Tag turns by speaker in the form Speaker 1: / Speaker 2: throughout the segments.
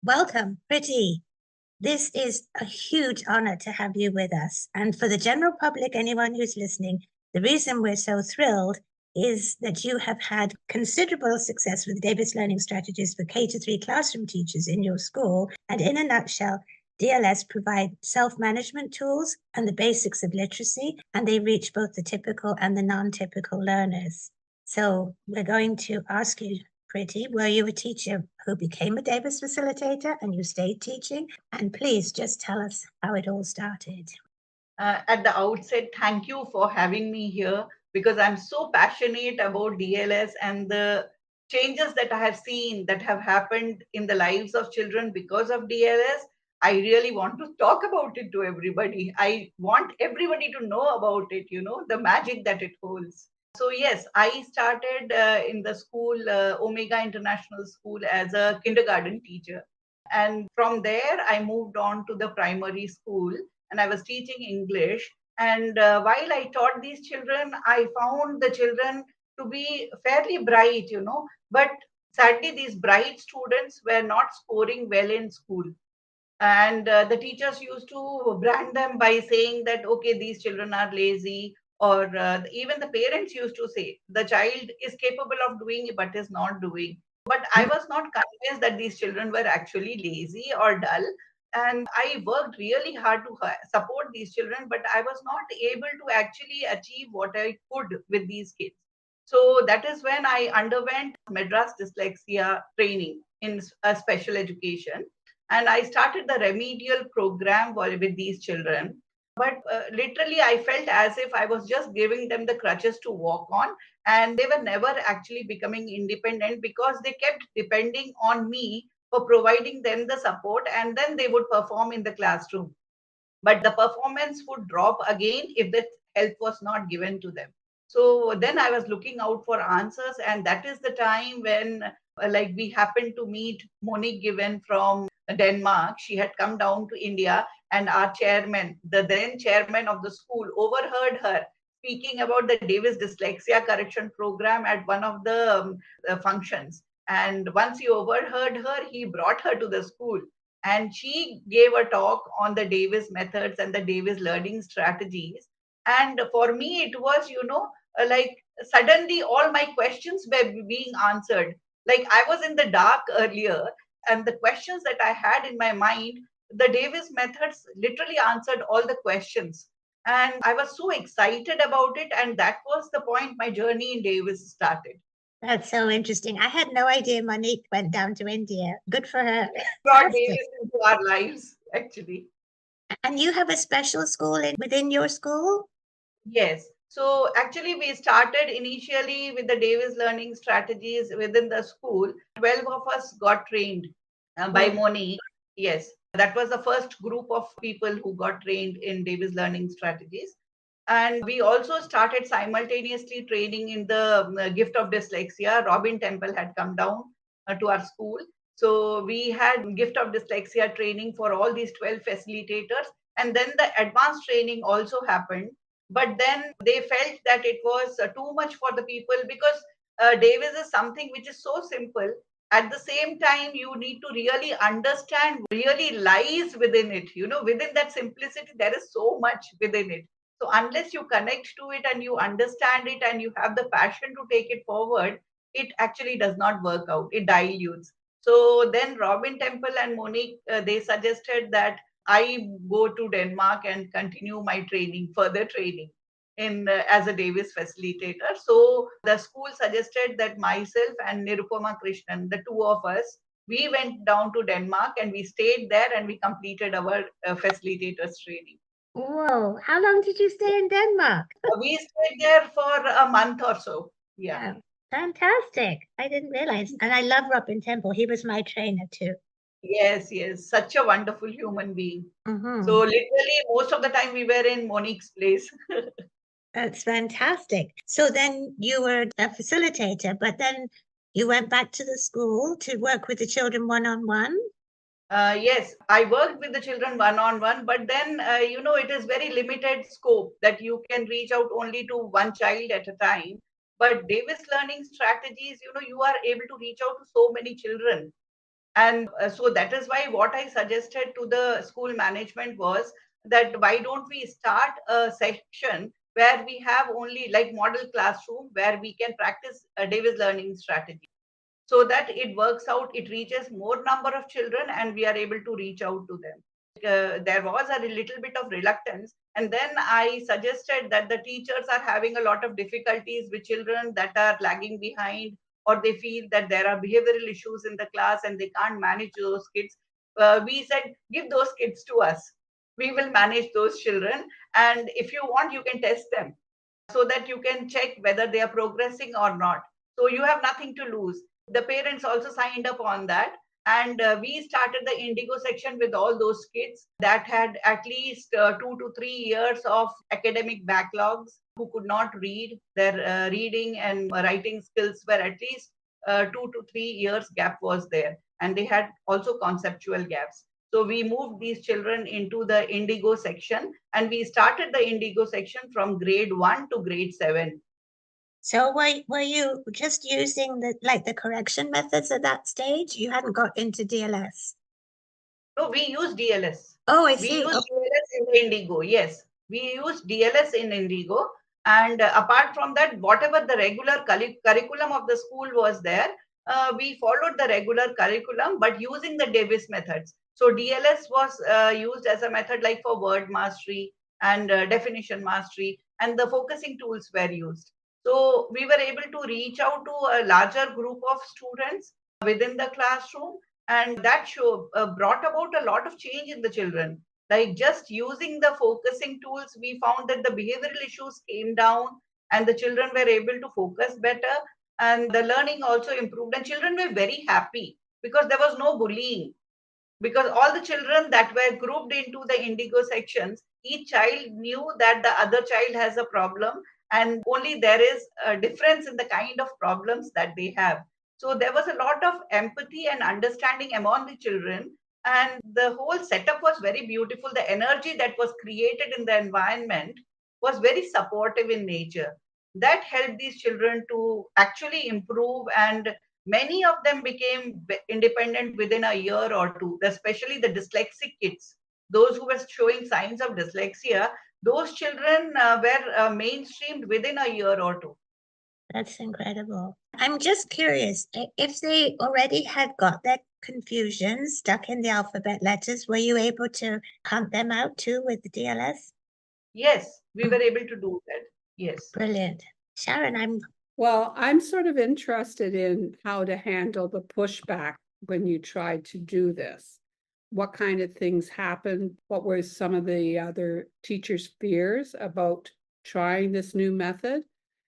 Speaker 1: Welcome, Priti. This is a huge honor to have you with us. And for the general public, anyone who's listening, the reason we're so thrilled is that you have had considerable success with Davis Learning Strategies for K to 3 classroom teachers in your school. And in a nutshell, DLS provide self-management tools and the basics of literacy, and they reach both the typical and the non-typical learners. So we're going to ask you, Priti, were you a teacher who became a Davis facilitator and you stayed teaching? And please just tell us how it all started.
Speaker 2: At the outset, thank you for having me here because I'm so passionate about DLS and the changes that I have seen that have happened in the lives of children because of DLS. I really want to talk about it to everybody. I want everybody to know about it, the magic that it holds. So, yes, I started in the school, Omega International School, as a kindergarten teacher. And from there, I moved on to the primary school and I was teaching English. And while I taught these children, I found the children to be fairly bright, but sadly, these bright students were not scoring well in school. And the teachers used to brand them by saying that, okay, these children are lazy. Or even the parents used to say, the child is capable of doing it, but is not doing. But I was not convinced that these children were actually lazy or dull. And I worked really hard to support these children, but I was not able to actually achieve what I could with these kids. So that is when I underwent Madras dyslexia training in special education. And I started the remedial program with these children. But literally, I felt as if I was just giving them the crutches to walk on, and they were never actually becoming independent because they kept depending on me for providing them the support, and then they would perform in the classroom. But the performance would drop again if the help was not given to them. So then I was looking out for answers, and that is the time when, like, we happened to meet Monique Given from Denmark. She had come down to India, and our chairman, the then chairman of the school, overheard her speaking about the Davis Dyslexia Correction Program at one of the functions. And once he overheard her, he brought her to the school and she gave a talk on the Davis methods and the Davis learning strategies. And for me, it was, like suddenly all my questions were being answered. Like I was in the dark earlier, and the questions that I had in my mind, the Davis methods literally answered all the questions. And I was so excited about it. And that was the point my journey in Davis started.
Speaker 1: That's so interesting. I had no idea Monique went down to India. Good for her.
Speaker 2: Brought
Speaker 1: Fantastic.
Speaker 2: Davis into our lives, actually.
Speaker 1: And you have a special school within your school?
Speaker 2: Yes. So actually, we started initially with the Davis learning strategies within the school. 12 of us got trained by
Speaker 1: Well,
Speaker 2: Moni. Yes, that was the first group of people who got trained in Davis learning strategies. And we also started simultaneously training in the gift of dyslexia. Robin Temple had come down to our school. So we had gift of dyslexia training for all these 12 facilitators. And then the advanced training also happened. But then they felt that it was too much for the people because Davis is something which is so simple. At the same time, you need to really understand really lies within it. Within that simplicity, there is so much within it. So unless you connect to it and you understand it and you have the passion to take it forward, it actually does not work out. It dilutes. So then Robin Temple and Monique, they suggested that I go to Denmark and continue my training, further training in as a Davis facilitator. So the school suggested that myself and Nirupama Krishnan, the two of us, we went down to Denmark and we stayed there and we completed our facilitators training.
Speaker 1: whoa. How long did you stay in Denmark?
Speaker 2: We stayed there for a month or so. Yeah.
Speaker 1: Oh, fantastic. I didn't realize. And I love Robin Temple. He was my trainer too.
Speaker 2: Yes, yes. Such a wonderful human being. So
Speaker 1: Hmm.
Speaker 2: literally most of the time we were in Monique's place.
Speaker 1: That's fantastic. So then you were a facilitator, but then you went back to the school to work with the children one on one.
Speaker 2: Yes, I worked with the children one on one, but then, it is very limited scope that you can reach out only to one child at a time. But Davis learning strategies, you are able to reach out to so many children. And so that is why what I suggested to the school management was that why don't we start a section where we have only like model classroom where we can practice a Davis learning strategy so that it works out, it reaches more number of children and we are able to reach out to them. There was a little bit of reluctance, and then I suggested that the teachers are having a lot of difficulties with children that are lagging behind, or they feel that there are behavioral issues in the class and they can't manage those kids. We said, give those kids to us, we will manage those children, and if you want you can test them so that you can check whether they are progressing or not. So you have nothing to lose. The parents also signed up on that. And we started the Indigo section with all those kids that had at least 2 to 3 years of academic backlogs, who could not read. Their reading and writing skills were at least 2 to 3 years gap was there. And they had also conceptual gaps. So we moved these children into the Indigo section, and we started the Indigo section from grade 1 to grade 7.
Speaker 1: So were you just using the correction methods at that stage? You hadn't got into DLS?
Speaker 2: No, we use DLS.
Speaker 1: Oh, I
Speaker 2: We
Speaker 1: see.
Speaker 2: use
Speaker 1: Oh,
Speaker 2: DLS in Indigo. Yes, we use DLS in Indigo. And apart from that, whatever the regular curriculum of the school was there, we followed the regular curriculum, but using the Davis methods. So DLS was used as a method like for word mastery and definition mastery, and the focusing tools were used. So we were able to reach out to a larger group of students within the classroom, and that show brought about a lot of change in the children. Like just using the focusing tools, we found that the behavioral issues came down and the children were able to focus better, and the learning also improved, and children were very happy because there was no bullying, because all the children that were grouped into the Indigo sections, each child knew that the other child has a problem, and only there is a difference in the kind of problems that they have. So there was a lot of empathy and understanding among the children, and the whole setup was very beautiful. The energy that was created in the environment was very supportive in nature. That helped these children to actually improve, and many of them became independent within a year or two, especially the dyslexic kids, those who were showing signs of dyslexia. Those children were mainstreamed within a year or two.
Speaker 1: that's incredible. I'm just curious, if they already had got their confusion stuck in the alphabet letters, were you able to hunt them out too with the DLS?
Speaker 2: Yes, we were able to do that. Yes.
Speaker 1: Brilliant. Sharon,
Speaker 3: Well, I'm sort of interested in how to handle the pushback when you tried to do this. What kind of things happened? What were some of the other teachers' fears about trying this new method,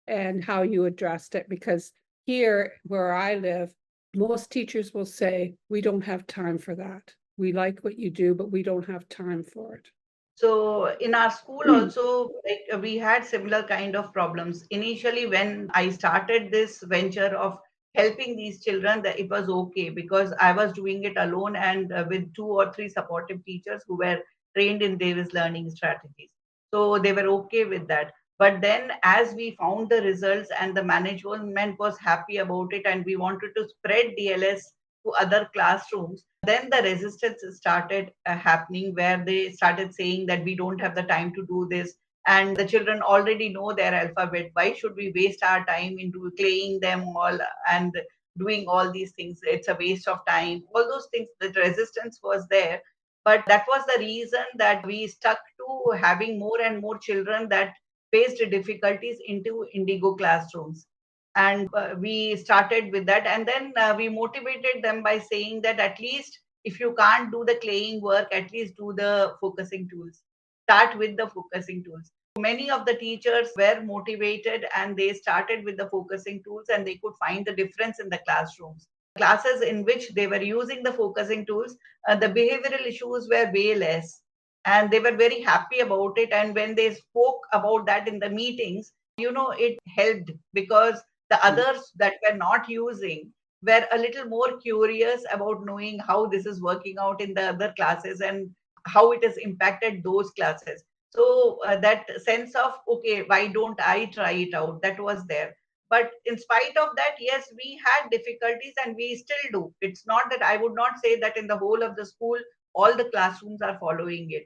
Speaker 3: and how you addressed it? Because here where I live, most teachers will say, we don't have time for that. We like what you do, but we don't have time for it.
Speaker 2: So in our school also, like, we had similar kind of problems. Initially, when I started this venture of helping these children, that it was okay because I was doing it alone and with 2 or 3 supportive teachers who were trained in Davis learning strategies. So they were okay with that. But then as we found the results and the management was happy about it and we wanted to spread DLS to other classrooms, then the resistance started happening, where they started saying that we don't have the time to do this, and the children already know their alphabet. Why should we waste our time into playing them all and doing all these things? It's a waste of time. All those things, the resistance was there. But that was the reason that we stuck to having more and more children that faced difficulties into Indigo classrooms. And we started with that, and then we motivated them by saying that at least if you can't do the claying work, at least do the focusing tools. Start with the focusing tools. Many of the teachers were motivated and they started with the focusing tools, and they could find the difference in the classrooms. Classes in which they were using the focusing tools, the behavioral issues were way less, and they were very happy about it. And when they spoke about that in the meetings, it helped, because the others that were not using were a little more curious about knowing how this is working out in the other classes and how it has impacted those classes. So that sense of, okay, why don't I try it out, that was there. But in spite of that, yes, we had difficulties and we still do. It's not that I would not say that in the whole of the school, all the classrooms are following it.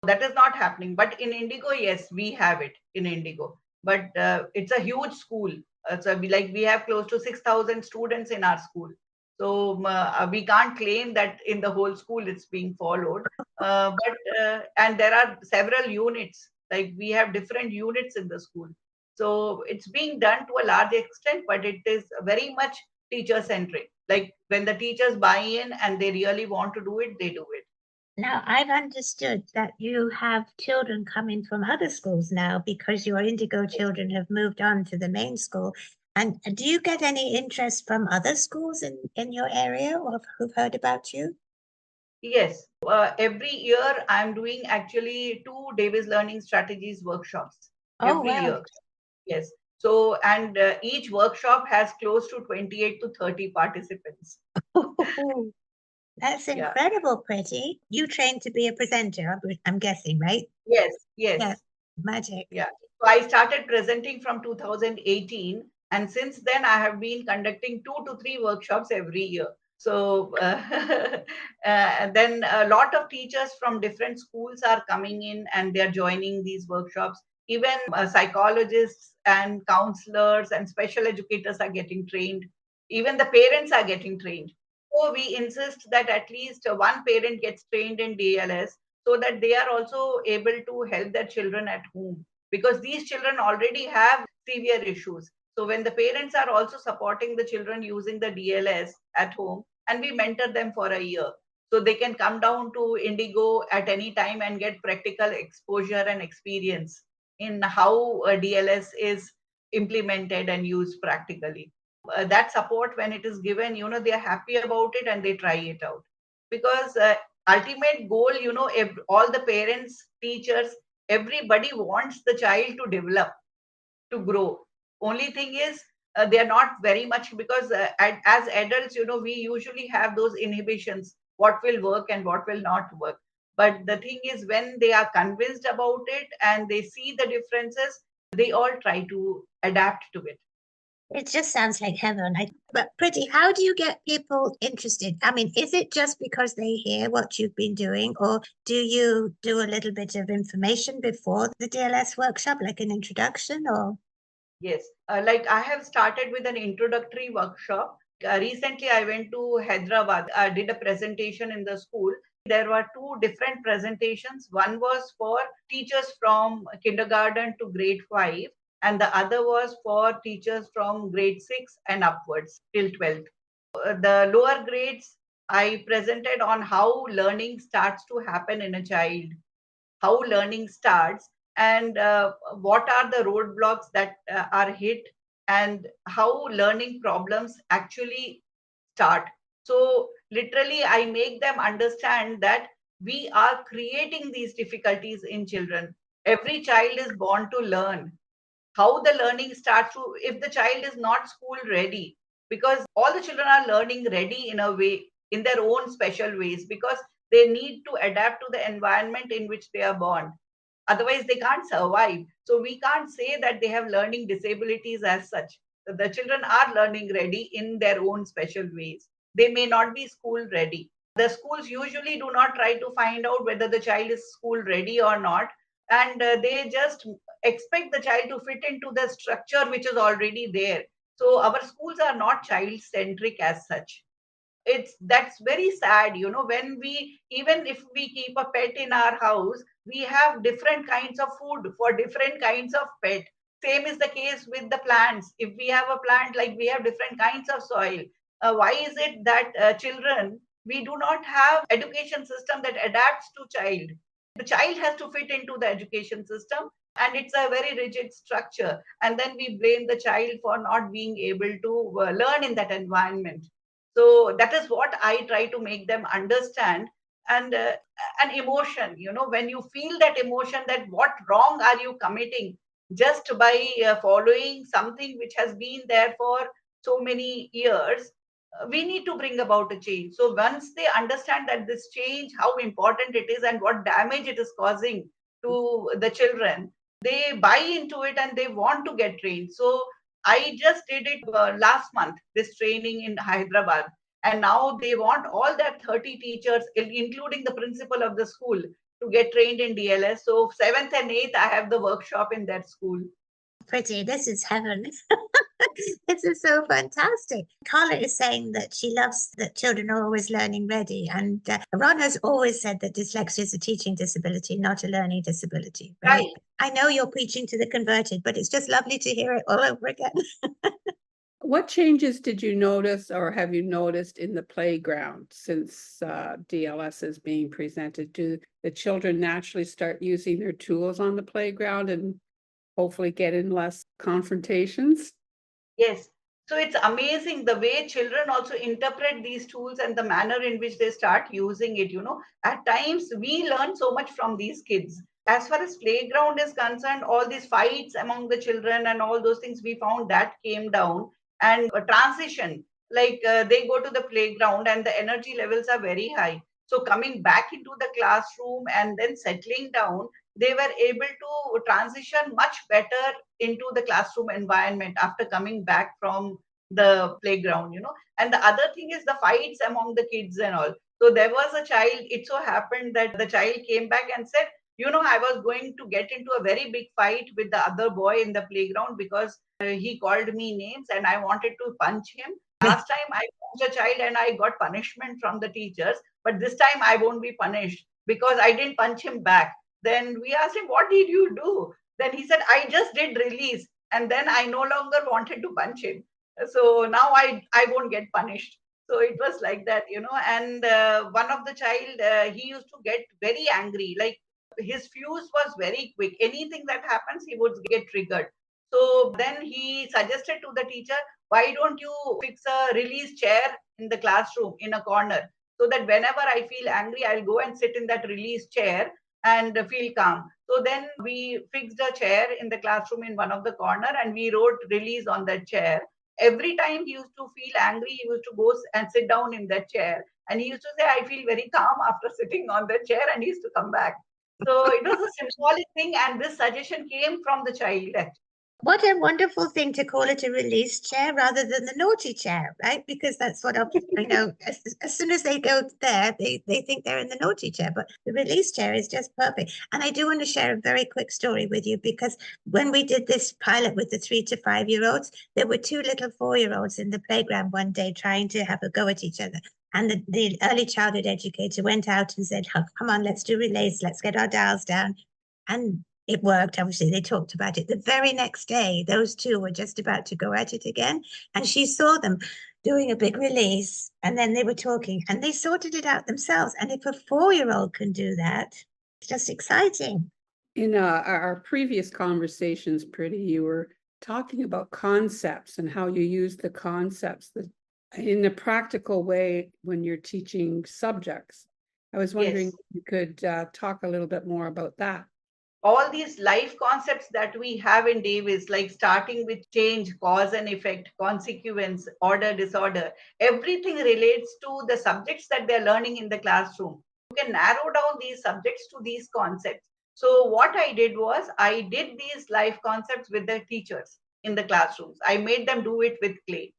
Speaker 2: That is not happening. But in Indigo, yes, we have it in Indigo. But it's a huge school. So we have close to 6,000 students in our school. So we can't claim that in the whole school it's being followed. And there are several units. Like we have different units in the school. So it's being done to a large extent, but it is very much teacher centric. Like when the teachers buy in and they really want to do it, they do it.
Speaker 1: Now, I've understood that you have children coming from other schools now because your Indigo children have moved on to the main school. And do you get any interest from other schools in your area or who've heard about you?
Speaker 2: Yes, every year I'm doing actually 2 Davis Learning Strategies workshops
Speaker 1: Oh,
Speaker 2: every
Speaker 1: wow.
Speaker 2: year. Yes. So, and each workshop has close to 28 to 30 participants.
Speaker 1: That's
Speaker 2: Yeah.
Speaker 1: incredible, Priti. You trained to be a presenter, I'm guessing, right?
Speaker 2: Yes,
Speaker 1: Yeah,
Speaker 2: yes.
Speaker 1: magic.
Speaker 2: Yeah. So I started presenting from 2018, and since then I have been conducting 2 to 3 workshops every year. So and then a lot of teachers from different schools are coming in and they are joining these workshops. Even psychologists and counselors and special educators are getting trained. Even the parents are getting trained. So we insist that at least one parent gets trained in DLS so that they are also able to help their children at home, because these children already have severe issues. So when the parents are also supporting the children using the DLS at home, and we mentor them for a year, so they can come down to Indigo at any time and get practical exposure and experience in how DLS is implemented and used practically. That support, when it is given, they are happy about it and they try it out, because ultimate goal, all the parents, teachers, everybody wants the child to develop, to grow. Only thing is, they are not very much, because as adults, we usually have those inhibitions, what will work and what will not work. But the thing is, when they are convinced about it and they see the differences, they all try to adapt to it.
Speaker 1: It just sounds like heaven. But Priti, how do you get people interested? I mean, is it just because they hear what you've been doing, or do you do a little bit of information before the DLS workshop, like an introduction, or?
Speaker 2: Yes, like I have started with an introductory workshop. Recently, I went to Hyderabad. I did a presentation in the school. There were 2 different presentations. One was for teachers from kindergarten to grade 5, and the other was for teachers from grade 6 and upwards till 12th. The lower grades, I presented on how learning starts to happen in a child, how learning starts, and what are the roadblocks that are hit, and how learning problems actually start. So literally I make them understand that we are creating these difficulties in children. Every child is born to learn. How the learning starts to, if the child is not school ready, because all the children are learning ready in a way, in their own special ways, because they need to adapt to the environment in which they are born. Otherwise they can't survive. So we can't say that they have learning disabilities as such. The children are learning ready in their own special ways. They may not be school ready. The schools usually do not try to find out whether the child is school ready or not, and they just expect the child to fit into the structure which is already there. So our schools are not child centric as such. That's very sad, when we, even if we keep a pet in our house, we have different kinds of food for different kinds of pet. Same is the case with the plants. If we have a plant, like we have different kinds of soil. Why is it that children, we do not have education system that adapts to child? The child has to fit into the education system, and it's a very rigid structure, and then we blame the child for not being able to learn in that environment. So that is what I try to make them understand. And an emotion, when you feel that emotion, that what wrong are you committing just by following something which has been there for so many years. We need to bring about a change. So once they understand that this change, how important it is and what damage it is causing to the children, they buy into it and they want to get trained. So I just did it last month, this training in Hyderabad. And now they want all that 30 teachers, including the principal of the school, to get trained in DLS. So 7th and 8th, I have the workshop in that school.
Speaker 1: Priti, this is heaven. This is so fantastic. Carla is saying that she loves that children are always learning ready. And Ron has always said that dyslexia is a teaching disability, not a learning disability, right? I know you're preaching to the converted, but it's just lovely to hear it all over again.
Speaker 3: What changes did you notice or have you noticed in the playground since DLS is being presented? Do the children naturally start using their tools on the playground and hopefully get in less confrontations?
Speaker 2: Yes. So it's amazing the way children also interpret these tools and the manner in which they start using it. At times we learn so much from these kids. As far as playground is concerned, all these fights among the children and all those things, we found that came down. And a transition, like they go to the playground and the energy levels are very high. So coming back into the classroom and then settling down, they were able to transition much better into the classroom environment after coming back from the playground. And the other thing is the fights among the kids and all. So there was a child, it so happened that the child came back and said, I was going to get into a very big fight with the other boy in the playground because he called me names and I wanted to punch him. Last time I punched a child and I got punishment from the teachers, but this time I won't be punished because I didn't punch him back. Then we asked him, what did you do? Then he said, I just did release. And then I no longer wanted to punch him. So now I won't get punished. So it was like that. And one of the child, he used to get very angry. Like his fuse was very quick. Anything that happens, he would get triggered. So then he suggested to the teacher, why don't you fix a release chair in the classroom in a corner? So that whenever I feel angry, I'll go and sit in that release chair and feel calm. So then we fixed a chair in the classroom in one of the corner and we wrote release on that chair. Every time he used to feel angry, he used to go and sit down in that chair. And he used to say, I feel very calm after sitting on that chair, and he used to come back. So it was a symbolic thing, and this suggestion came from the child.
Speaker 1: What a wonderful thing to call it a release chair rather than the naughty chair, right? Because that's what as soon as they go there, they think they're in the naughty chair, but the release chair is just perfect. And I do want to share a very quick story with you because when we did this pilot with the 3 to 5 year olds, there were 2 little 4-year-olds in the playground one day trying to have a go at each other. And the early childhood educator went out and said, oh, come on, let's do relays, let's get our dials down. And it worked. Obviously, they talked about it. The very next day, those 2 were just about to go at it again. And she saw them doing a big release. And then they were talking and they sorted it out themselves. And if a 4-year-old can do that, it's just exciting.
Speaker 3: In our previous conversations, Priti, you were talking about concepts and how you use the concepts in a practical way when you're teaching subjects. I was wondering if you could talk a little bit more about that.
Speaker 2: All these life concepts that we have in Davis, like starting with change, cause and effect, consequence, order, disorder, everything relates to the subjects that they're learning in the classroom. You can narrow down these subjects to these concepts. So what I did was I did these life concepts with the teachers in the classrooms. I made them do it with clay.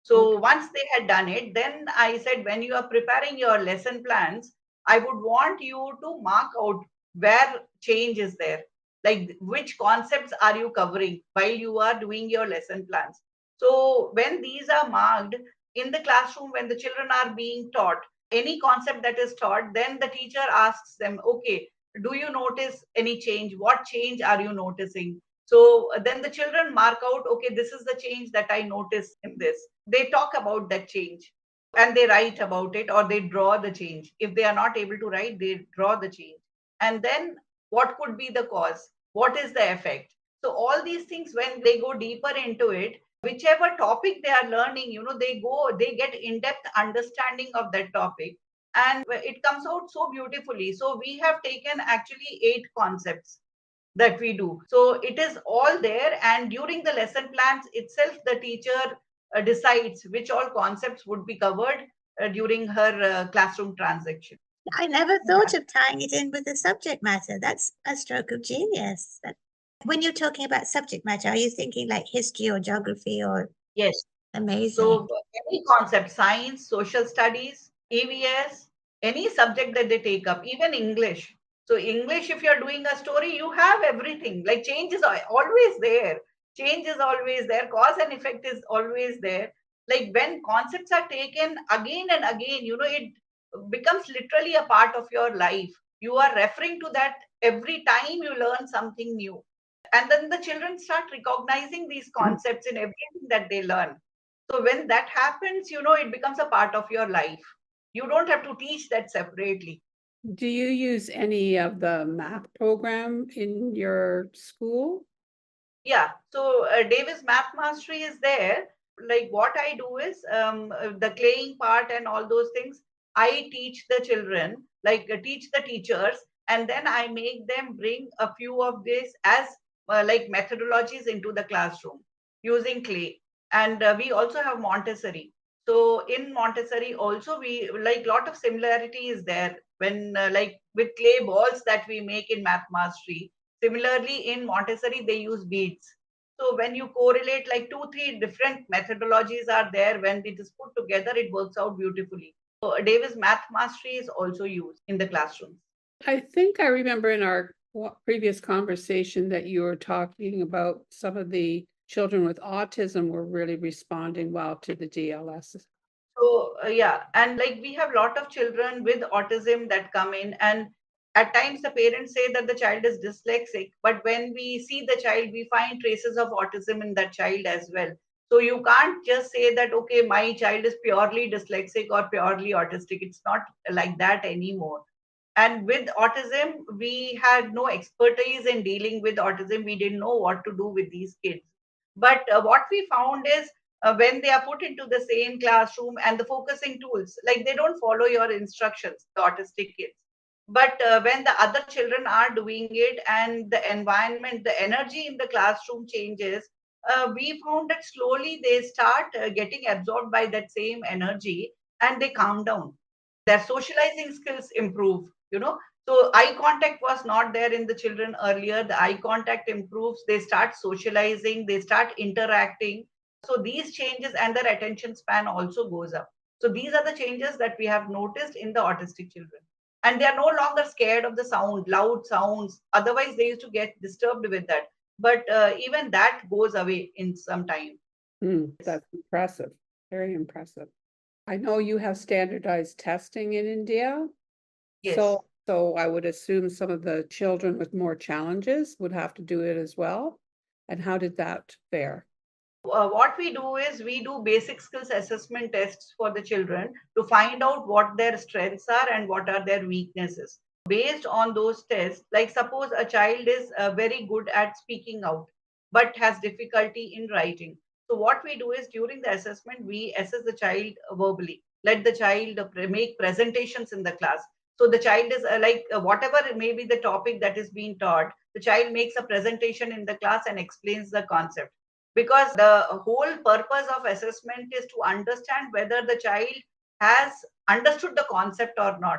Speaker 2: So once they had done it, then I said, when you are preparing your lesson plans, I would want you to mark out where change is there, like which concepts are you covering while you are doing your lesson plans. So when these are marked in the classroom, when the children are being taught any concept that is taught, then the teacher asks them, okay, do you notice any change? What change are you noticing? So then the children mark out, okay, this is the change that I noticed in this. They talk about that change and they write about it, or they draw the change. If they are not able to write, they draw the change. And then what could be the cause? What is the effect? So all these things, when they go deeper into it, whichever topic they are learning, they get in-depth understanding of that topic. And it comes out so beautifully. So we have taken actually 8 concepts that we do. So it is all there. And during the lesson plans itself, the teacher decides which all concepts would be covered during her classroom transaction.
Speaker 1: I never thought of tying it in with the subject matter. That's a stroke of genius. When you're talking about subject matter, are you thinking like history or geography or
Speaker 2: Yes.
Speaker 1: amazing?
Speaker 2: So any concept, science, social studies, EVS, any subject that they take up, even English. So English, if you're doing a story, you have everything. Like change is always there. Change is always there. Cause and effect is always there. Like when concepts are taken again and again, it becomes literally a part of your life. You are referring to that every time you learn something new. And then the children start recognizing these concepts in everything that they learn. So when that happens, it becomes a part of your life. You don't have to teach that separately.
Speaker 3: Do you use any of the math program in your school?
Speaker 2: Yeah. So Davis Math Mastery is there. Like what I do is the claying part and all those things. I teach the children, like teach the teachers, and then I make them bring a few of this as like methodologies into the classroom using clay. And we also have Montessori. So in Montessori also we like lot of similarity is there when like with clay balls that we make in Math Mastery. Similarly, in Montessori, they use beads. So when you correlate like 2, 3 different methodologies are there, when it is put together, it works out beautifully. So Davis Math Mastery is also used in the classrooms.
Speaker 3: I think I remember in our previous conversation that you were talking about some of the children with autism were really responding well to the DLS.
Speaker 2: So yeah, and like we have a lot of children with autism that come in, and at times the parents say that the child is dyslexic, but when we see the child, we find traces of autism in that child as well. So you can't just say that, okay, my child is purely dyslexic or purely autistic. It's not like that anymore. And with autism, we had no expertise in dealing with autism. We didn't know what to do with these kids. But what we found is when they are put into the same classroom and the focusing tools, like they don't follow your instructions, the autistic kids. But when the other children are doing it and the environment, the energy in the classroom changes, we found that slowly they start getting absorbed by that same energy and they calm down. Their socializing skills improve. So eye contact was not there in the children earlier. The eye contact improves. They start socializing. They start interacting. So these changes and their attention span also goes up. So these are the changes that we have noticed in the autistic children. And they are no longer scared of the sound, loud sounds. Otherwise, they used to get disturbed with that. But even that goes away in some time.
Speaker 3: That's impressive. Very impressive. I know you have standardized testing in India.
Speaker 2: Yes.
Speaker 3: So I would assume some of the children with more challenges would have to do it as well. And how did that fare?
Speaker 2: What we do is we do basic skills assessment tests for the children to find out what their strengths are and what are their weaknesses. Based on those tests, like suppose a child is very good at speaking out but has difficulty in writing. So what we do is during the assessment, we assess the child verbally. Let the child make presentations in the class. So the child is whatever may be the topic that is being taught, the child makes a presentation in the class and explains the concept, because the whole purpose of assessment is to understand whether the child has understood the concept or not.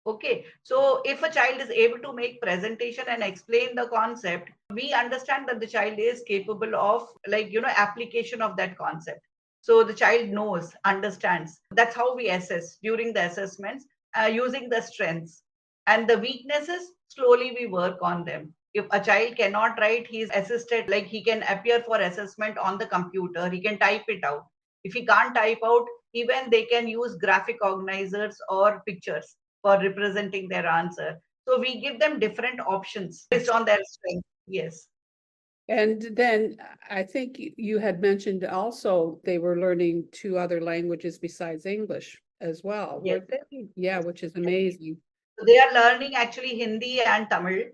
Speaker 2: Okay, so if a child is able to make presentation and explain the concept, we understand that the child is capable of application of that concept. So the child knows, understands. That's how we assess during the assessments, using the strengths and the weaknesses. Slowly we work on them. If a child cannot write, he is assisted, like he can appear for assessment on the computer, he can type it out. If he can't type out, even they can use graphic organizers or pictures for representing their answer. So we give them different options based on their strength. Yes.
Speaker 3: And then I think you had mentioned also they were learning 2 other languages besides English as well.
Speaker 2: Yes.
Speaker 3: Yeah, which is amazing.
Speaker 2: So they are learning actually Hindi and Tamil.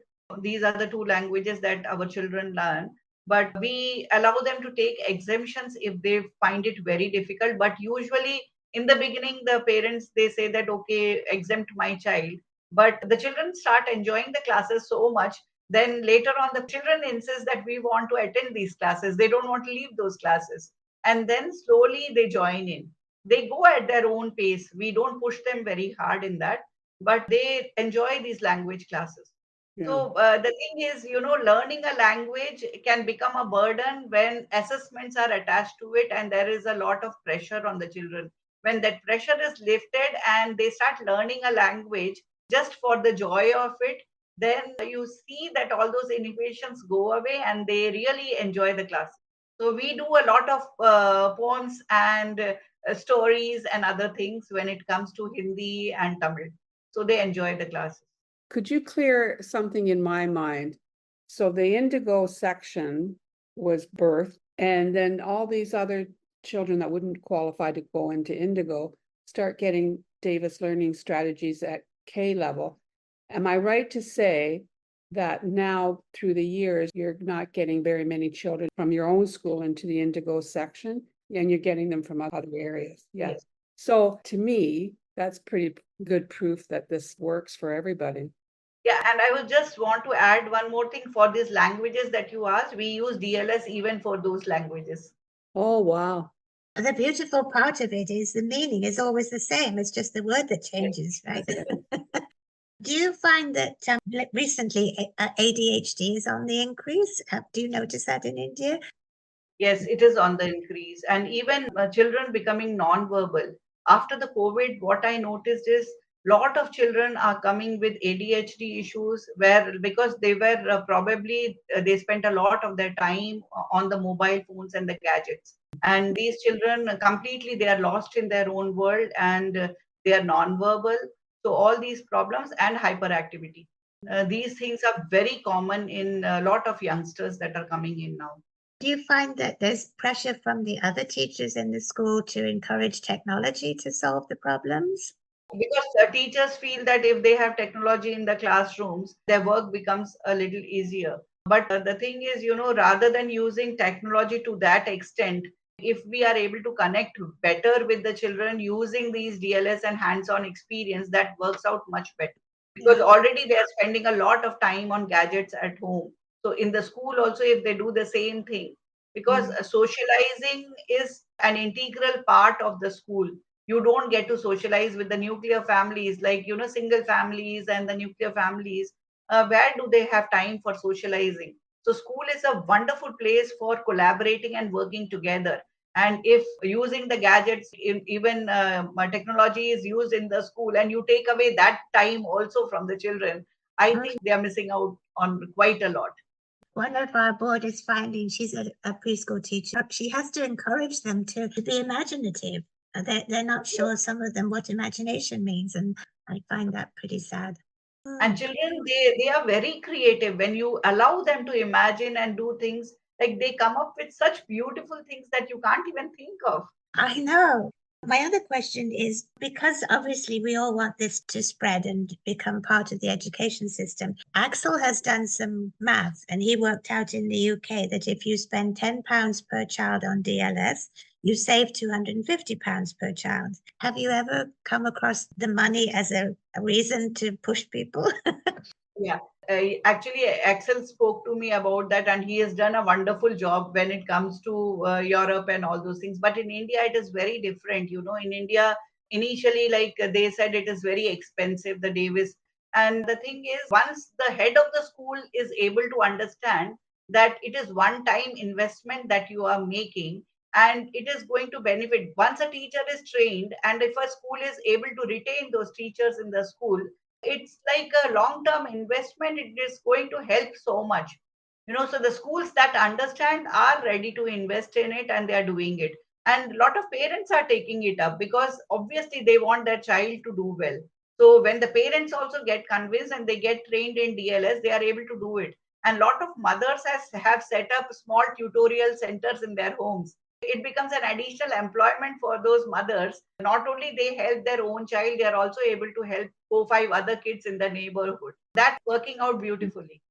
Speaker 2: These are the 2 languages that our children learn. But we allow them to take exemptions if they find it very difficult. But usually in the beginning, the parents, they say that, okay, exempt my child. But the children start enjoying the classes so much. Then later on, the children insist that we want to attend these classes. They don't want to leave those classes. And then slowly they join in. They go at their own pace. We don't push them very hard in that, but they enjoy these language classes.
Speaker 3: Yeah.
Speaker 2: So the thing is, learning a language can become a burden when assessments are attached to it and there is a lot of pressure on the children. When that pressure is lifted and they start learning a language just for the joy of it, then you see that all those inhibitions go away and they really enjoy the class. So we do a lot of poems and stories and other things when it comes to Hindi and Tamil. So they enjoy the class.
Speaker 3: Could you clear something in my mind? So the indigo section was birth, and then all these other children that wouldn't qualify to go into indigo start getting Davis learning strategies at K level. Am I right to say that now through the years, you're not getting very many children from your own school into the indigo section, and you're getting them from other areas? Yes.
Speaker 2: Yes.
Speaker 3: So to me, that's pretty good proof that this works for everybody.
Speaker 2: Yeah, and I will just want to add one more thing for these languages that you asked. We use DLS even for those languages.
Speaker 3: Oh, wow.
Speaker 1: The beautiful part of it is the meaning is always the same. It's just the word that changes, right? Do you find that recently ADHD is on the increase? Do you notice that in India?
Speaker 2: Yes, it is on the increase. And even children becoming non-verbal. After the COVID, what I noticed is lot of children are coming with ADHD issues where because they were probably they spent a lot of their time on the mobile phones and the gadgets. And these children completely they are lost in their own world and they are non-verbal. So all these problems and hyperactivity. These things are very common in a lot of youngsters that are coming in now.
Speaker 1: Do you find that there's pressure from the other teachers in the school to encourage technology to solve the problems?
Speaker 2: Because teachers feel that if they have technology in the classrooms, their work becomes a little easier. But the thing is, rather than using technology to that extent, if we are able to connect better with the children using these DLS and hands-on experience, that works out much better. Because
Speaker 1: Yeah.
Speaker 2: already they are spending a lot of time on gadgets at home. So in the school also, if they do the same thing, because socializing is an integral part of the school. You don't get to socialize with the nuclear families like single families and the nuclear families. Where do they have time for socializing? So school is a wonderful place for collaborating and working together. And if using the gadgets even technology is used in the school and you take away that time also from the children, I think they are missing out on quite a lot.
Speaker 1: One of our board is finding she's a preschool teacher. She has to encourage them to be imaginative. They're not sure, some of them, what imagination means. And I find that pretty sad.
Speaker 2: And children, they are very creative. When you allow them to imagine and do things, like they come up with such beautiful things that you can't even think of.
Speaker 1: I know. My other question is, because obviously we all want this to spread and become part of the education system, Axel has done some maths and he worked out in the UK that if you spend £10 per child on DLS, you save £250 per child. Have you ever come across the money as a reason to push people?
Speaker 2: Yeah. Actually, Axel spoke to me about that, and he has done a wonderful job when it comes to Europe and all those things. But in India, it is very different. In India, initially, like they said, it is very expensive, the Davis. And the thing is, once the head of the school is able to understand that it is one time investment that you are making, and it is going to benefit once a teacher is trained, and if a school is able to retain those teachers in the school, it's like a long term investment. It is going to help so much. So the schools that understand are ready to invest in it and they are doing it. And a lot of parents are taking it up because obviously they want their child to do well. So when the parents also get convinced and they get trained in DLS, they are able to do it. And a lot of mothers have set up small tutorial centers in their homes. It becomes an additional employment for those mothers. Not only they help their own child, they are also able to help 4 5 other kids in the neighborhood. That's working out beautifully.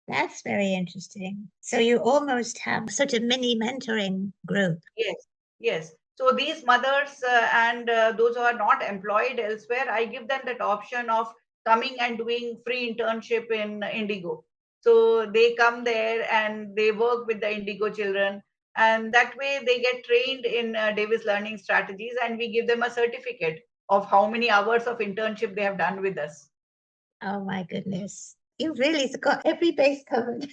Speaker 1: That's very interesting. So you almost have sort of mini mentoring group.
Speaker 2: Yes, yes. So these mothers and those who are not employed elsewhere, I give them that option of coming and doing free internship in Indigo. So they come there and they work with the Indigo children, and that way they get trained in Davis learning strategies, and we give them a certificate of how many hours of internship they have done with us.
Speaker 1: Oh my goodness. You really got every base covered.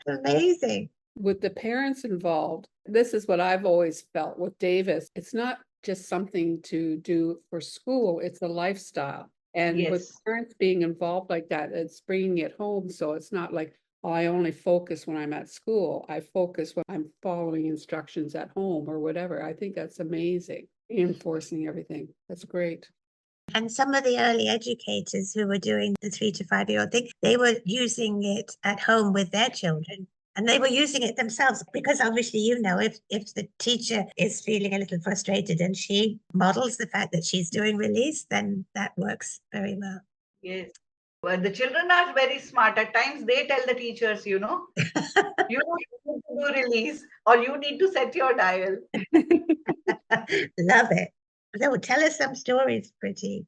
Speaker 1: Amazing.
Speaker 3: With the parents involved, this is what I've always felt with Davis. It's not just something to do for school, it's a lifestyle. And with
Speaker 2: Yes.
Speaker 3: parents being involved like that, it's bringing it home. So it's not like, oh, I only focus when I'm at school. I focus when I'm following instructions at home or whatever. I think that's amazing. Reinforcing everything. That's great.
Speaker 1: And some of the early educators who were doing the 3 to 5 year old thing, they were using it at home with their children. And they were using it themselves because obviously, if the teacher is feeling a little frustrated and she models the fact that she's doing release, then that works very well.
Speaker 2: Yes. Well, the children are very smart. At times they tell the teachers, you know, you need to do release or you need to set your dial.
Speaker 1: Love it. So tell us some stories, Priti.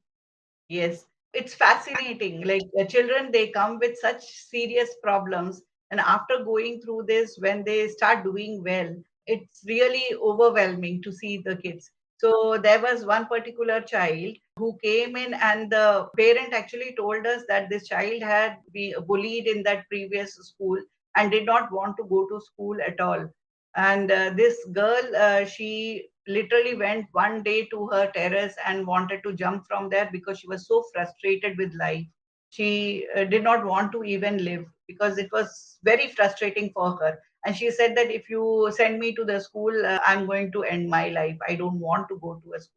Speaker 2: Yes, it's fascinating. Like the children, they come with such serious problems. And after going through this, when they start doing well, it's really overwhelming to see the kids. So there was one particular child who came in, and the parent actually told us that this child had been bullied in that previous school and did not want to go to school at all. And this girl, she literally went one day to her terrace and wanted to jump from there because she was so frustrated with life. She did not want to even live because it was very frustrating for her. And she said that if you send me to the school, I'm going to end my life. I don't want to go to a school.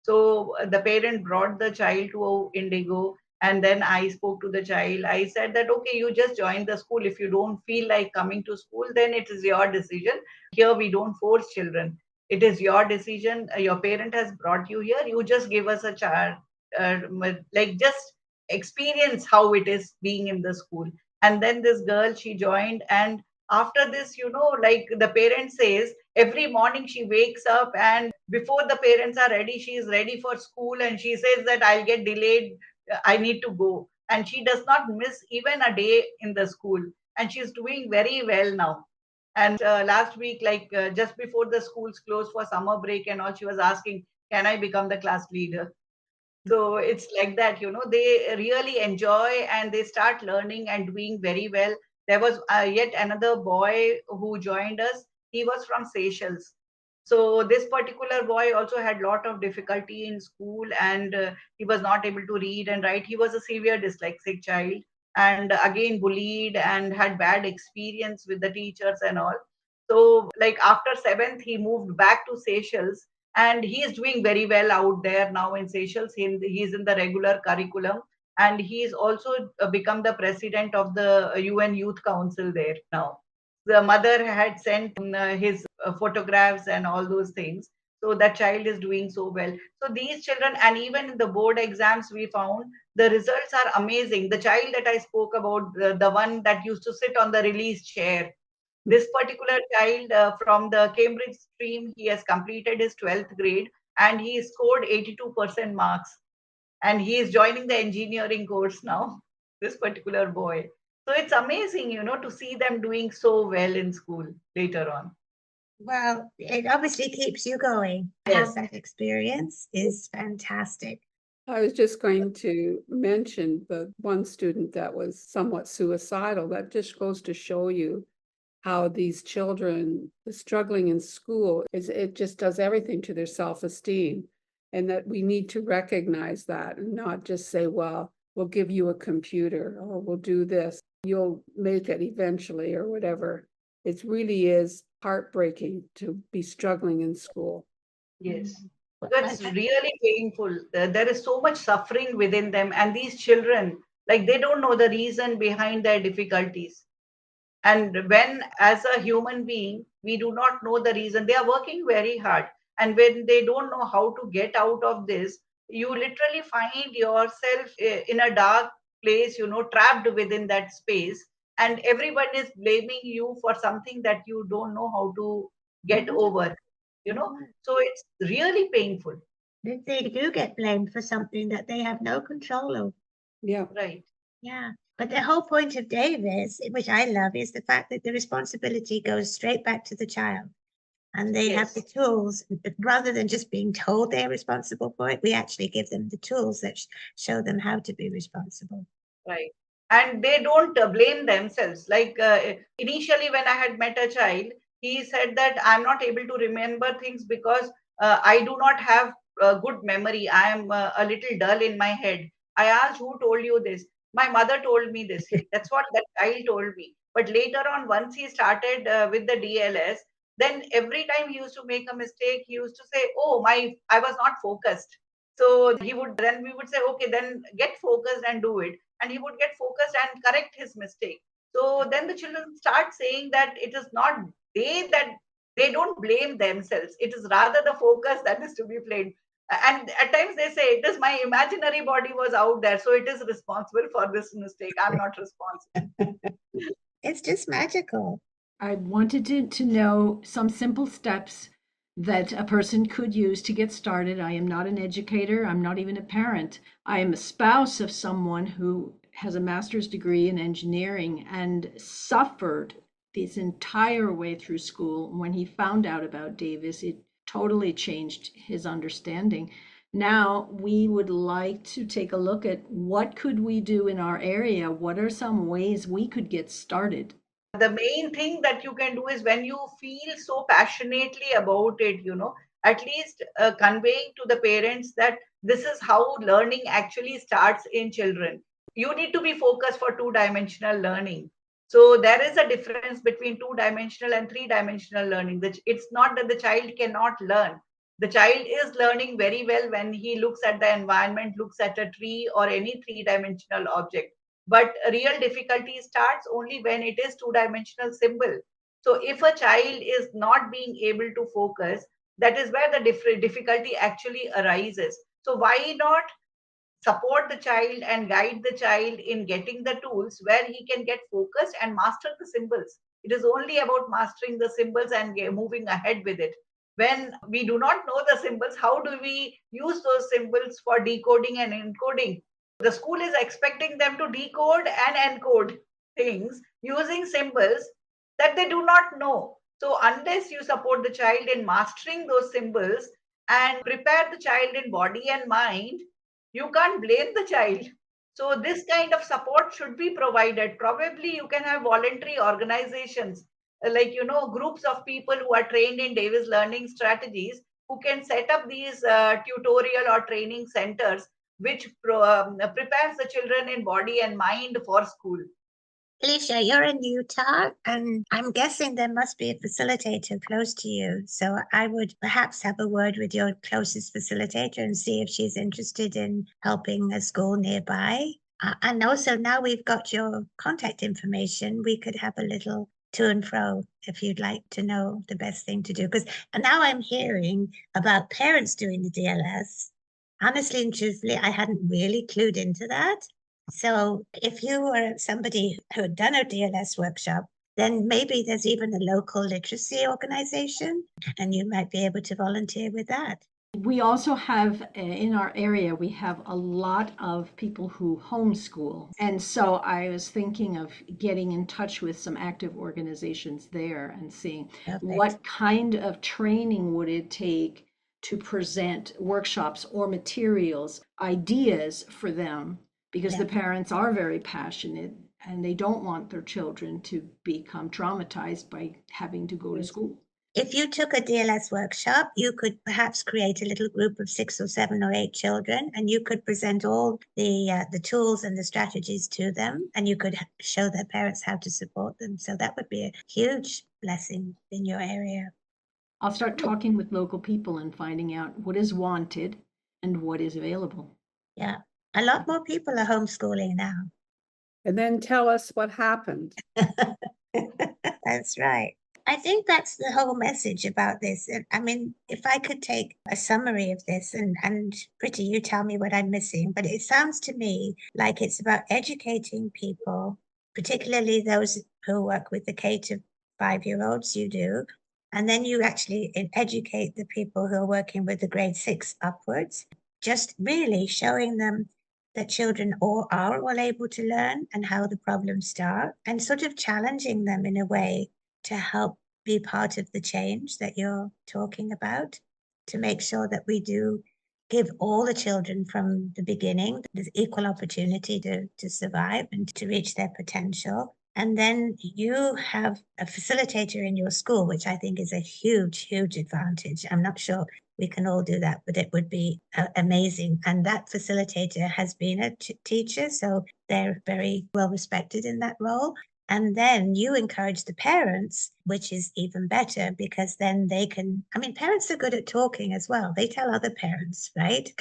Speaker 2: So the parent brought the child to Indigo, and then I spoke to the child. I said that, okay, you just join the school. If you don't feel like coming to school, then it is your decision. Here we don't force children. It is your decision. Your parent has brought you here. You just give us a child, like just experience how it is being in the school. And then this girl, she joined, and after this, like the parent says, every morning she wakes up, and before the parents are ready, she is ready for school, and she says that I'll get delayed, I need to go, and she does not miss even a day in the school, and she's doing very well now. And last week, like just before the schools closed for summer break and all, she was asking, can I become the class leader? So it's like that, they really enjoy and they start learning and doing very well. There was yet another boy who joined us. He was from Seychelles. So this particular boy also had lot of difficulty in school, and he was not able to read and write. He was a severe dyslexic child, and again bullied and had bad experience with the teachers and all. So like after seventh, he moved back to Seychelles, and he is doing very well out there now in Seychelles. He's in the regular curriculum, and he's also become the president of the UN Youth Council there now. The mother had sent his photographs and all those things. So that child is doing so well. So these children, and even in the board exams, we found the results are amazing. The child that I spoke about, the one that used to sit on the release chair, this particular child from the Cambridge stream, he has completed his 12th grade and he scored 82% marks. And he is joining the engineering course now, this particular boy. So it's amazing, to see them doing so well in school later on.
Speaker 1: Well, it obviously keeps you going. To
Speaker 2: Yes.
Speaker 1: have that experience is fantastic.
Speaker 3: I was just going to mention the one student that was somewhat suicidal. That just goes to show you how these children struggling in school it just does everything to their self-esteem, and that we need to recognize that and not just say, well, we'll give you a computer or we'll do this, you'll make it eventually or whatever. It really is heartbreaking to be struggling in school.
Speaker 2: Yes. That's really painful. There is so much suffering within them. And these children, like they don't know the reason behind their difficulties. And when, as a human being, we do not know the reason, they are working very hard. And when they don't know how to get out of this, you literally find yourself in a dark place, trapped within that space. And everyone is blaming you for something that you don't know how to get over, So it's really painful.
Speaker 1: They do get blamed for something that they have no control over.
Speaker 3: Yeah.
Speaker 2: Right.
Speaker 1: Yeah. But the whole point of Davis, which I love, is the fact that the responsibility goes straight back to the child. And they have the
Speaker 2: Yes.
Speaker 1: tools, rather than just being told they're responsible for it, we actually give them the tools that show them how to be responsible.
Speaker 2: Right. and they don't blame themselves. Like initially, when I had met a child, he said that I'm not able to remember things because I do not have good memory. I am a little dull in my head. I asked, who told you this? My mother told me this. That's what that child told me. But later on, once he started with the DLS, then every time he used to make a mistake, he used to say, oh, I was not focused. So we would say, okay, then get focused and do it. And he would get focused and correct his mistake. So then the children start saying that it is not that they don't blame themselves. It is rather the focus that is to be blamed. And at times they say, it is my imaginary body was out there, so it is responsible for this mistake. I'm not responsible.
Speaker 1: It's just magical.
Speaker 4: I wanted to know some simple steps that a person could use to get started. I am not an educator. I'm not even a parent. I am a spouse of someone who has a master's degree in engineering and suffered this entire way through school. When he found out about Davis, it totally changed his understanding. Now we would like to take a look at what could we do in our area? What are some ways we could get started?
Speaker 2: The main thing that you can do is when you feel so passionately about it, at least conveying to the parents that this is how learning actually starts in children. You need to be focused for two-dimensional learning. So there is a difference between two-dimensional and three-dimensional learning. It's not that the child cannot learn. The child is learning very well when he looks at the environment, looks at a tree or any three-dimensional object, but real difficulty starts only when it is two-dimensional symbol. So if a child is not being able to focus, that is where the difficulty actually arises. So why not support the child and guide the child in getting the tools where he can get focused and master the symbols. It is only about mastering the symbols and moving ahead with it. When we do not know the symbols, how do we use those symbols for decoding and encoding? The school is expecting them to decode and encode things using symbols that they do not know. So unless you support the child in mastering those symbols and prepare the child in body and mind, you can't blame the child. So this kind of support should be provided. Probably you can have voluntary organizations, like groups of people who are trained in Davis learning strategies, who can set up these tutorial or training centers which prepares the children in body and mind for school.
Speaker 1: Alicia, you're in Utah, and I'm guessing there must be a facilitator close to you. So I would perhaps have a word with your closest facilitator and see if she's interested in helping a school nearby. And also, now we've got your contact information, we could have a little to and fro if you'd like to know the best thing to do. Because now I'm hearing about parents doing the DLS. Honestly and truthfully, I hadn't really clued into that. So if you were somebody who had done a DLS workshop, then maybe there's even a local literacy organization and you might be able to volunteer with that.
Speaker 4: We also have in our area, we have a lot of people who homeschool. And so I was thinking of getting in touch with some active organizations there and seeing what kind of training would it take to present workshops or materials, ideas for them, because the parents are very passionate and they don't want their children to become traumatized by having to go to school.
Speaker 1: If you took a DLS workshop, you could perhaps create a little group of 6 or 7 or 8 children, and you could present all the tools and the strategies to them, and you could show their parents how to support them. So that would be a huge blessing in your area.
Speaker 4: I'll start talking with local people and finding out what is wanted and what is available.
Speaker 1: Yeah, a lot more people are homeschooling now.
Speaker 3: And then tell us what happened.
Speaker 1: That's right. I think that's the whole message about this. I mean, if I could take a summary of this, and Priti, you tell me what I'm missing, but it sounds to me like it's about educating people, particularly those who work with the K to 5-year-olds, you do. And then you actually educate the people who are working with the grade 6 upwards, just really showing them that children are all able to learn and how the problems start, and sort of challenging them in a way to help be part of the change that you're talking about, to make sure that we do give all the children from the beginning this equal opportunity to survive and to reach their potential. And then you have a facilitator in your school, which I think is a huge, huge advantage. I'm not sure we can all do that, but it would be amazing. And that facilitator has been a teacher, so they're very well respected in that role. And then you encourage the parents, which is even better because then they can, I mean, parents are good at talking as well. They tell other parents, right?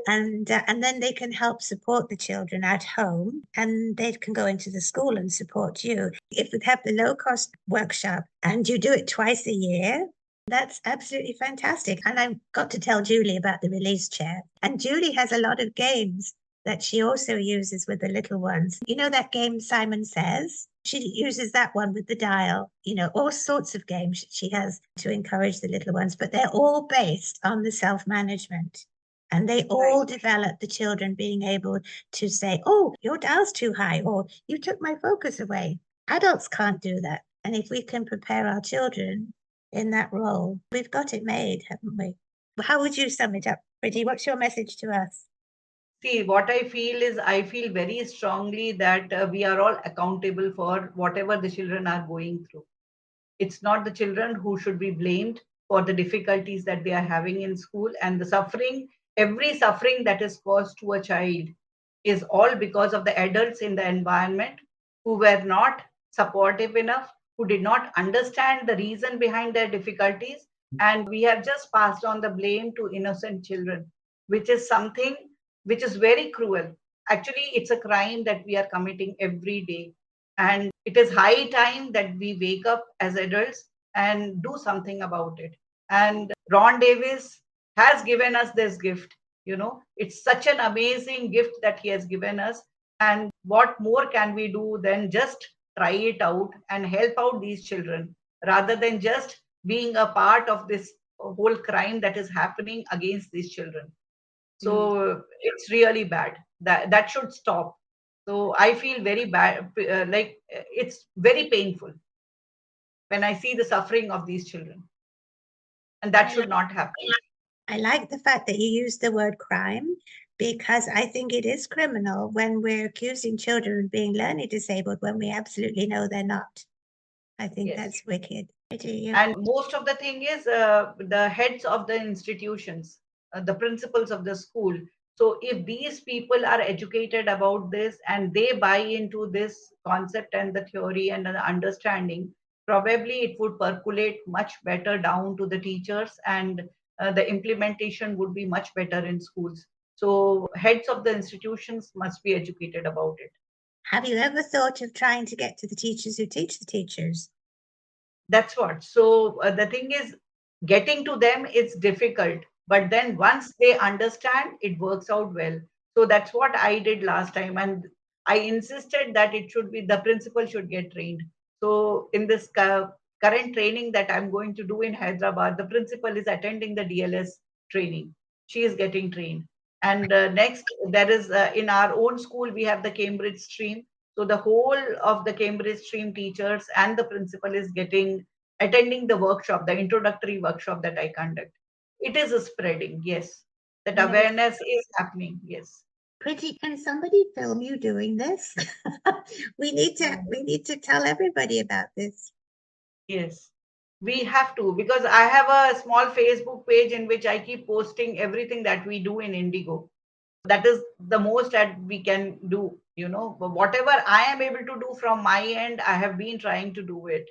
Speaker 1: and then they can help support the children at home, and they can go into the school and support you. If we have the low cost workshop and you do it twice a year, that's absolutely fantastic. And I've got to tell Julie about the release chair. And Julie has a lot of games that she also uses with the little ones. You know that game Simon Says? She uses that one with the dial, all sorts of games she has to encourage the little ones, but they're all based on the self-management. And they all develop the children being able to say, oh, your dial's too high, or you took my focus away. Adults can't do that. And if we can prepare our children in that role, we've got it made, haven't we? How would you sum it up, Priti? What's your message to us?
Speaker 2: See, what I feel is I feel very strongly that we are all accountable for whatever the children are going through. It's not the children who should be blamed for the difficulties that they are having in school and the suffering. Every suffering that is caused to a child is all because of the adults in the environment who were not supportive enough, who did not understand the reason behind their difficulties. And we have just passed on the blame to innocent children, which is something which is very cruel. Actually, it's a crime that we are committing every day. And it is high time that we wake up as adults and do something about it. And Ron Davis has given us this gift. It's such an amazing gift that he has given us. And what more can we do than just try it out and help out these children rather than just being a part of this whole crime that is happening against these children. So it's really bad. That should stop. So I feel very bad, it's very painful when I see the suffering of these children. And that should not happen.
Speaker 1: I like the fact that you use the word crime, because I think it is criminal when we're accusing children of being learning disabled when we absolutely know they're not. I think
Speaker 2: Yes.
Speaker 1: That's wicked.
Speaker 2: And most of the thing is the heads of the institutions, the principals of the school. So if these people are educated about this and they buy into this concept and the theory and the understanding, probably it would percolate much better down to the teachers, and the implementation would be much better in schools. So heads of the institutions must be educated about it.
Speaker 1: Have you ever thought of trying to get to the teachers who teach the teachers?
Speaker 2: That's what. So the thing is, getting to them is difficult, but then once they understand, it works out well. So that's what I did last time, and I insisted that it should be the principal should get trained. So in this current training that I'm going to do in Hyderabad, the principal is attending the DLS training. She is getting trained, and next there is in our own school we have the Cambridge stream. So the whole of the Cambridge stream teachers and the principal is attending the workshop, the introductory workshop that I conduct. It is spreading, yes. That
Speaker 1: Yes.
Speaker 2: awareness is happening, yes.
Speaker 1: Priti, can somebody film you doing this? we need to tell everybody about this.
Speaker 2: Yes. We have to, because I have a small Facebook page in which I keep posting everything that we do in Indigo. That is the most that we can do, but whatever I am able to do from my end, I have been trying to do it.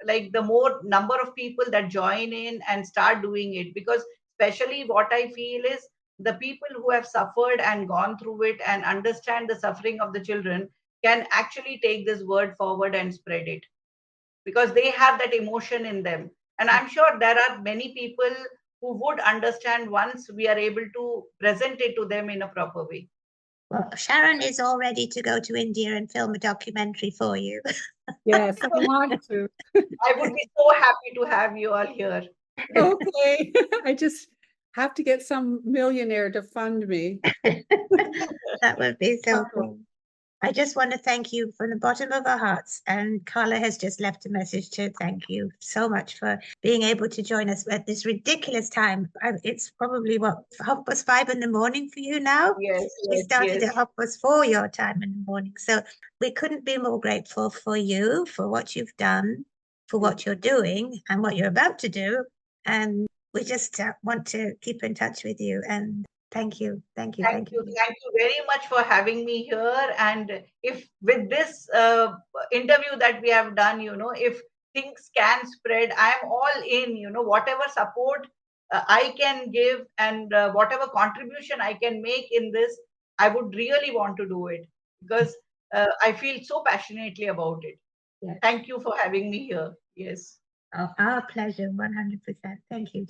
Speaker 2: Like the more number of people that join in and start doing it, because especially what I feel is the people who have suffered and gone through it and understand the suffering of the children can actually take this word forward and spread it, because they have that emotion in them. And I'm sure there are many people who would understand once we are able to present it to them in a proper way.
Speaker 1: Well, Sharon is all ready to go to India and film a documentary for you.
Speaker 3: Yes, I want to.
Speaker 2: I would be so happy to have you all here.
Speaker 3: Okay, I just have to get some millionaire to fund me.
Speaker 1: That would be so cool. I just want to thank you from the bottom of our hearts. And Carla has just left a message to thank you so much for being able to join us at this ridiculous time. It's probably what, 5:30 in the morning for you now?
Speaker 2: Yes,
Speaker 1: We
Speaker 2: yes,
Speaker 1: started
Speaker 2: yes.
Speaker 1: at 4:30 your time in the morning. So we couldn't be more grateful for you, for what you've done, for what you're doing and what you're about to do. And we just want to keep in touch with you. And thank you, thank you,
Speaker 2: Thank
Speaker 1: thank
Speaker 2: you.
Speaker 1: you.
Speaker 2: Thank you very much for having me here. And if with this interview that we have done, if things can spread, I am all in, whatever support I can give and whatever contribution I can make in this, I would really want to do it because I feel so passionately about it.
Speaker 1: Yes.
Speaker 2: Thank you for having me here. Yes.
Speaker 1: Oh, our pleasure, 100%. Thank you.